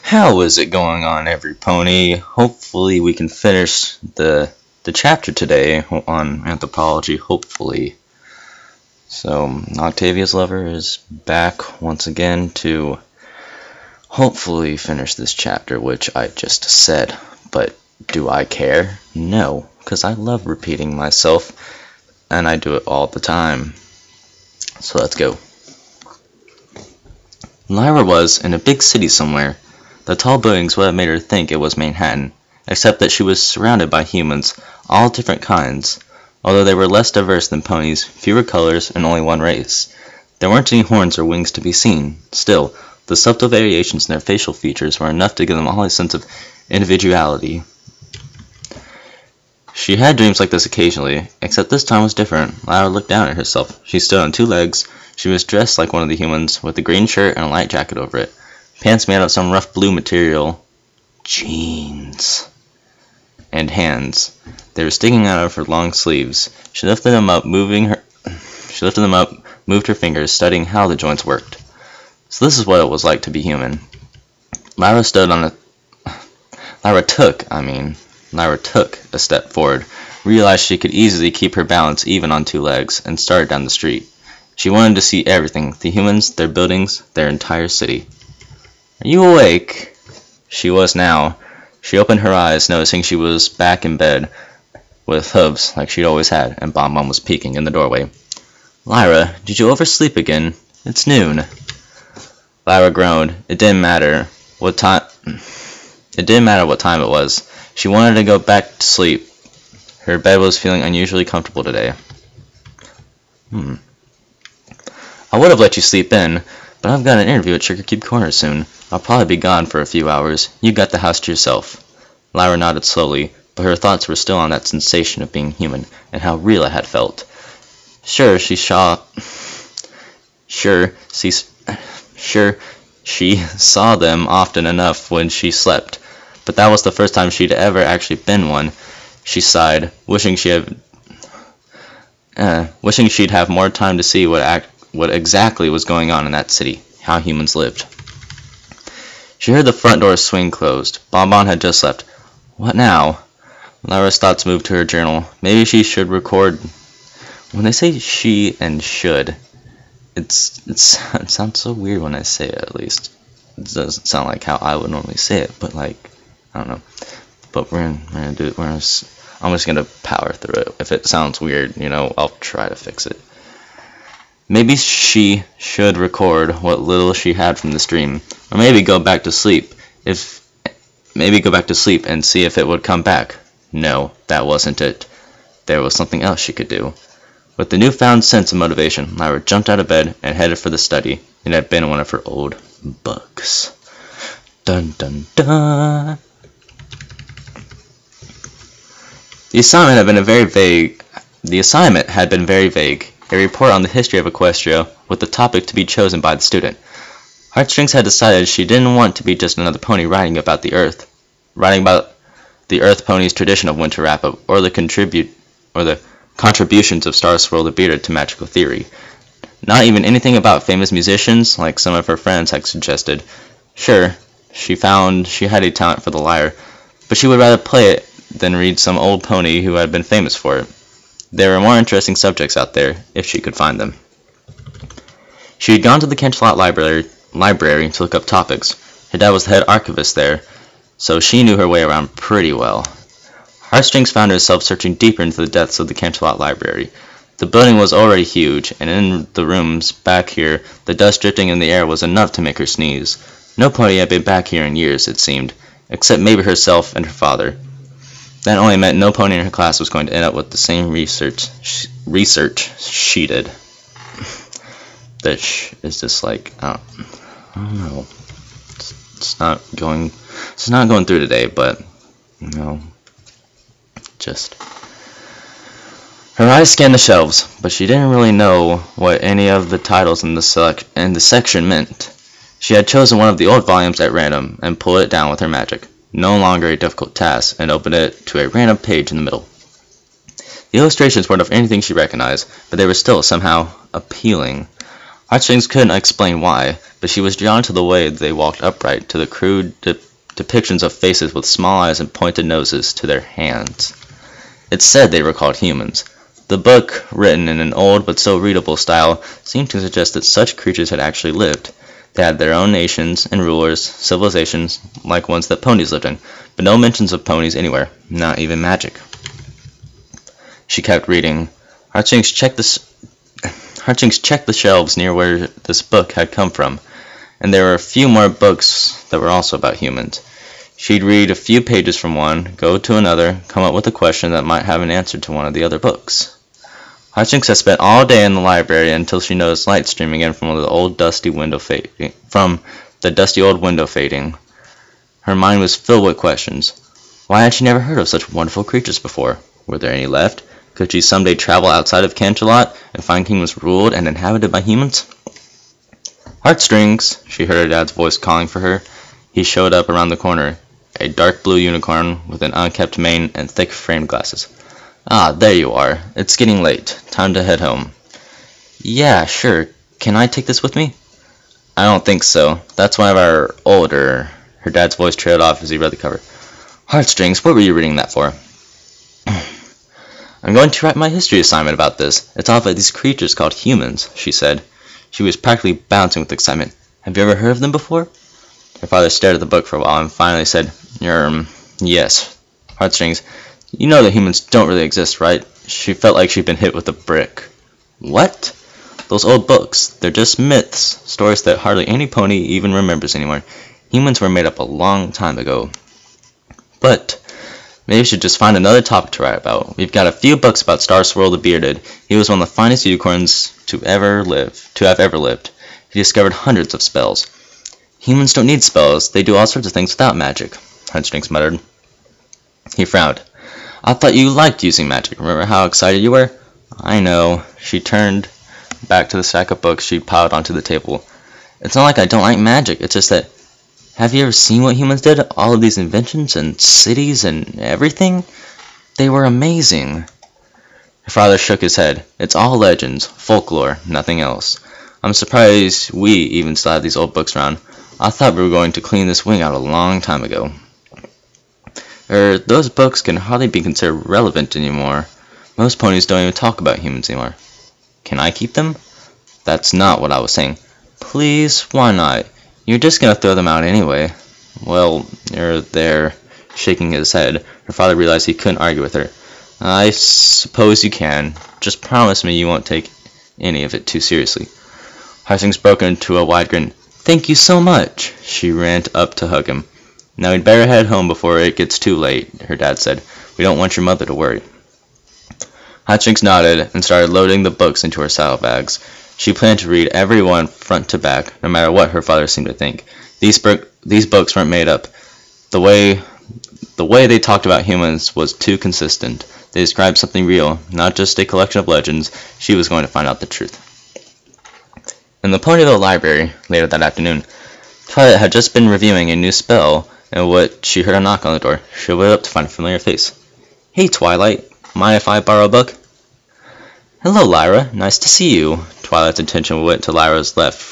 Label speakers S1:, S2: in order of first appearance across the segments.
S1: How is it going on, every pony? Hopefully we can finish the chapter today on anthropology, hopefully. So, Octavia's lover is back once again to hopefully finish this chapter, which I just said. But do I care? No, because I love repeating myself, and I do it all the time. So let's go. Lyra was in a big city somewhere. The tall buildings would have made her think it was Manhattan, except that she was surrounded by humans, all different kinds. Although they were less diverse than ponies, fewer colors, and only one race. There weren't any horns or wings to be seen. Still, the subtle variations in their facial features were enough to give them all a sense of individuality. She had dreams like this occasionally, except this time was different. Lyra looked down at herself. She stood on two legs. She was dressed like one of the humans, with a green shirt and a light jacket over it. Pants made out of some rough blue material. Jeans. And hands. They were sticking out of her long sleeves. She lifted them up, moved her fingers, studying how the joints worked. So this is what it was like to be human. Lyra took a step forward, realized she could easily keep her balance even on two legs, and started down the street. She wanted to see everything, the humans, their buildings, their entire city. Are you awake? She was now. She opened her eyes, noticing she was back in bed, with hooves like she'd always had, and Bonbon was peeking in the doorway. Lyra, did you oversleep again? It's noon. Lyra groaned. It didn't matter what time it was. She wanted to go back to sleep. Her bed was feeling unusually comfortable today. I would have let you sleep in, but I've got an interview at Sugar Cube Corner soon. I'll probably be gone for a few hours. You got the house to yourself. Lyra nodded slowly, but her thoughts were still on that sensation of being human, and how real it had felt. She saw them often enough when she slept, but that was the first time she'd ever actually been one. She sighed, wishing she'd have more time to see what exactly was going on in that city, how humans lived. She heard the front door swing closed. Bonbon had just left. What now? Lyra's thoughts moved to her journal. Maybe she should record. When they say she and should, it sounds so weird when I say it, at least. It doesn't sound like how I would normally say it, but like, I don't know. But I'm just gonna power through it. If it sounds weird, I'll try to fix it. Maybe she should record what little she had from this dream, or maybe go back to sleep and see if it would come back. No, that wasn't it. There was something else she could do. With the newfound sense of motivation, Lyra jumped out of bed and headed for the study. It had been one of her old books. Dun dun dun. The assignment had been very vague. A report on the history of Equestria, with the topic to be chosen by the student. Heartstrings had decided she didn't want to be just another pony writing about the Earth pony's tradition of winter wrap-up, or the contributions of Star Swirl the Bearded to magical theory. Not even anything about famous musicians, like some of her friends had suggested. Sure, she found she had a talent for the lyre, but she would rather play it than read some old pony who had been famous for it. There were more interesting subjects out there, if she could find them. She had gone to the Canterlot library to look up topics. Her dad was the head archivist there, so she knew her way around pretty well. Heartstrings found herself searching deeper into the depths of the Canterlot library. The building was already huge, and in the rooms back here, the dust drifting in the air was enough to make her sneeze. No pony had been back here in years, it seemed, except maybe herself and her father. That only meant no pony in her class was going to end up with the same research she did. This is just like, I don't know. It's not going through today, but, just. Her eyes scanned the shelves, but she didn't really know what any of the titles in the section meant. She had chosen one of the old volumes at random and pulled it down with her magic. No longer a difficult task, and opened it to a random page in the middle. The illustrations weren't of anything she recognized, but they were still somehow appealing. Heartstrings couldn't explain why, but she was drawn to the way they walked upright, to the crude depictions of faces with small eyes and pointed noses, to their hands. It said they were called humans. The book, written in an old but still readable style, seemed to suggest that such creatures had actually lived. They had their own nations and rulers, civilizations like ones that ponies lived in, but no mentions of ponies anywhere, not even magic. She kept reading. Heartstrings checked the shelves near where this book had come from, and there were a few more books that were also about humans. She'd read a few pages from one, go to another, come up with a question that might have an answer to one of the other books. Heartstrings had spent all day in the library until she noticed light streaming in from the dusty old window fading. Her mind was filled with questions. Why had she never heard of such wonderful creatures before? Were there any left? Could she someday travel outside of Canterlot and find kingdoms ruled and inhabited by humans? Heartstrings, she heard her dad's voice calling for her. He showed up around the corner, a dark blue unicorn with an unkempt mane and thick framed glasses. Ah, there you are. It's getting late. Time to head home. Yeah, sure. Can I take this with me? I don't think so. That's one of our older... Her dad's voice trailed off as he read the cover. Heartstrings, what were you reading that for? I'm going to write my history assignment about this. It's all about these creatures called humans, she said. She was practically bouncing with excitement. Have you ever heard of them before? Her father stared at the book for a while and finally said, yes. Heartstrings, you know that humans don't really exist, right? She felt like she'd been hit with a brick. What? Those old books. They're just myths. Stories that hardly any pony even remembers anymore. Humans were made up a long time ago. But maybe we should just find another topic to write about. We've got a few books about Star Swirl the Bearded. He was one of the finest unicorns to have ever lived. He discovered hundreds of spells. Humans don't need spells. They do all sorts of things without magic, Heartstrings muttered. He frowned. I thought you liked using magic. Remember how excited you were? I know. She turned back to the stack of books she'd piled onto the table. It's not like I don't like magic. It's just that... Have you ever seen what humans did? All of these inventions and cities and everything? They were amazing. Her father shook his head. It's all legends, folklore, nothing else. I'm surprised we even still have these old books around. I thought we were going to clean this wing out a long time ago. Those books can hardly be considered relevant anymore. Most ponies don't even talk about humans anymore. Can I keep them? That's not what I was saying. Please, why not? You're just gonna throw them out anyway. Well, they're shaking his head. Her father realized he couldn't argue with her. I suppose you can. Just promise me you won't take any of it too seriously. Heartstrings broke into a wide grin. Thank you so much. She ran up to hug him. Now we'd better head home before it gets too late, her dad said. We don't want your mother to worry. Heartstrings nodded and started loading the books into her saddlebags. She planned to read every one front to back, no matter what her father seemed to think. These books weren't made up. The way they talked about humans was too consistent. They described something real, not just a collection of legends. She was going to find out the truth. In the Ponyville library, later that afternoon, Twilight had just been reviewing a new spell, and she heard a knock on the door. She went up to find a familiar face. Hey, Twilight. Mind if I borrow a book? Hello, Lyra. Nice to see you. Twilight's attention went to Lyra's left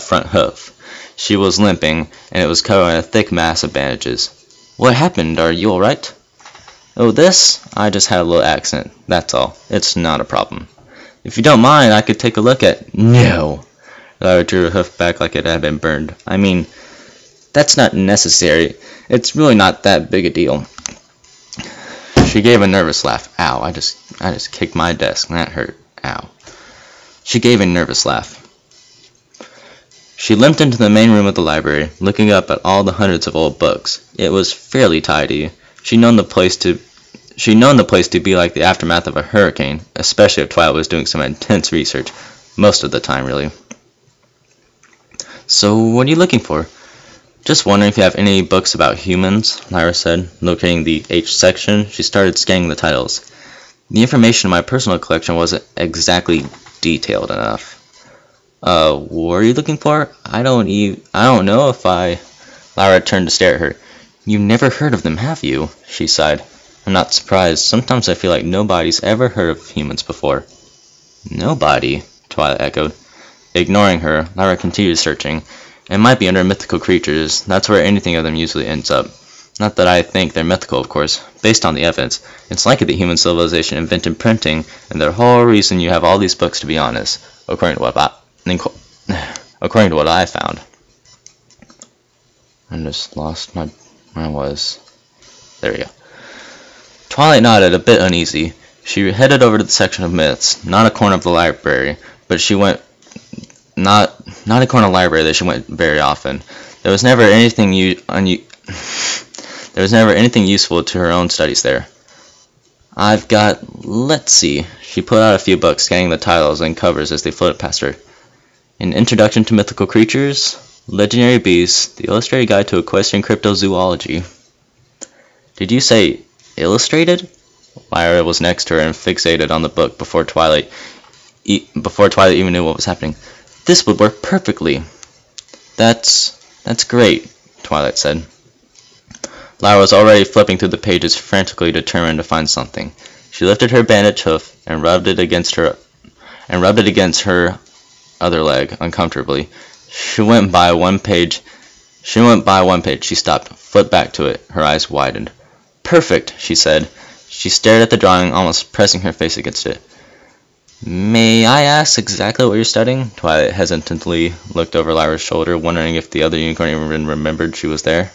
S1: front hoof. She was limping, and it was covered in a thick mass of bandages. What happened? Are you alright? Oh, this? I just had a little accident. That's all. It's not a problem. If you don't mind, I could take a look at... No! Lyra drew her hoof back like it had been burned. I mean, that's not necessary. It's really not that big a deal. She gave a nervous laugh. Ow, I just kicked my desk. That hurt. Ow. She gave a nervous laugh. She limped into the main room of the library, looking up at all the hundreds of old books. It was fairly tidy. She'd known the place to be like the aftermath of a hurricane, especially if Twilight was doing some intense research. Most of the time, really. So, what are you looking for? Just wondering if you have any books about humans, Lyra said. Locating the H section, she started scanning the titles. The information in my personal collection wasn't exactly detailed enough. What are you looking for? I don't know if I... Lyra turned to stare at her. You've never heard of them, have you? She sighed. I'm not surprised. Sometimes I feel like nobody's ever heard of humans before. Nobody? Twilight echoed. Ignoring her, Lyra continued searching. It might be under mythical creatures. That's where anything of them usually ends up. Not that I think they're mythical, of course. Based on the evidence, it's likely that human civilization invented printing, and the whole reason you have all these books, to be honest, according to what I found. I just lost where I was. There we go. Twilight nodded, a bit uneasy. She headed over to the section of myths, not a corner of the library, but she went not a corner of the library that she went very often. There was never anything useful to her own studies there. Let's see. She pulled out a few books, scanning the titles and covers as they floated past her. An Introduction to Mythical Creatures, Legendary Beasts, The Illustrated Guide to Equestrian Cryptozoology. Did you say illustrated? Lyra was next to her and fixated on the book before Twilight even knew what was happening. This would work perfectly. That's great, Twilight said. Lyra was already flipping through the pages, frantically determined to find something. She lifted her bandaged hoof and rubbed it against her other leg uncomfortably. She went by one page. She stopped, flipped back to it. Her eyes widened. Perfect, she said. She stared at the drawing, almost pressing her face against it. May I ask exactly what you're studying? Twilight hesitantly looked over Lyra's shoulder, wondering if the other unicorn even remembered she was there.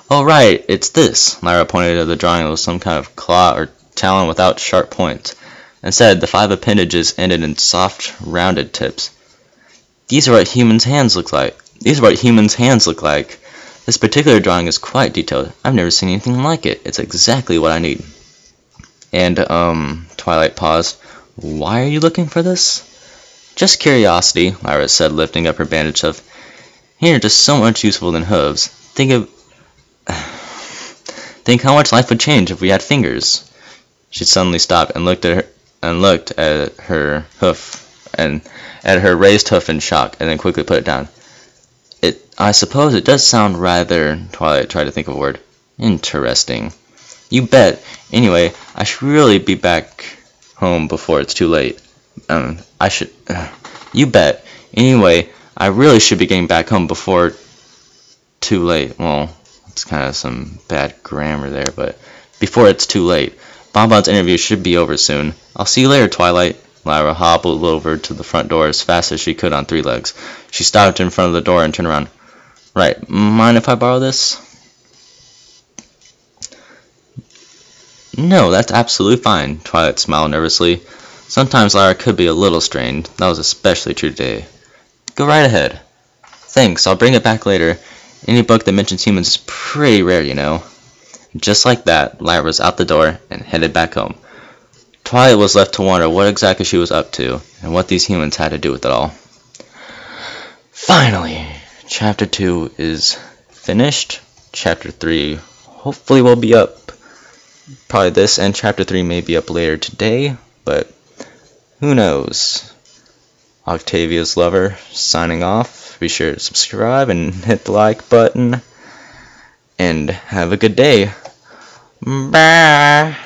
S1: Oh, right, it's this. Lyra pointed at the drawing with some kind of claw or talon without sharp points. Instead, the 5 appendages ended in soft, rounded tips. These are what humans' hands look like. This particular drawing is quite detailed. I've never seen anything like it. It's exactly what I need. And, Twilight paused. Why are you looking for this? Just curiosity, Lyra said, lifting up her bandaged hoof. Hands are just so much useful than hooves. Think how much life would change if we had fingers. She suddenly stopped and looked at her hoof and at her raised hoof in shock, and then quickly put it down. I suppose it does sound rather... Twilight tried to think of a word. Interesting. You bet. Anyway, I should really be back home before it's too late. You bet. Anyway, I really should be getting back home before too late. Well, it's kind of some bad grammar there, but before it's too late. Bonbon's interview should be over soon. I'll see you later, Twilight. Lyra hobbled over to the front door as fast as she could on 3 legs. She stopped in front of the door and turned around. Right, mind if I borrow this? No, that's absolutely fine, Twilight smiled nervously. Sometimes Lyra could be a little strained. That was especially true today. Go right ahead. Thanks, I'll bring it back later. Any book that mentions humans is pretty rare, you know. Just like that, Lyra was out the door and headed back home. Twilight was left to wonder what exactly she was up to, and what these humans had to do with it all. Finally, Chapter 2 is finished. Chapter 3 hopefully will be up. Probably this, and Chapter 3 may be up later today, but who knows. Octavia's Lover, signing off. Be sure to subscribe and hit the like button. And have a good day. Bye.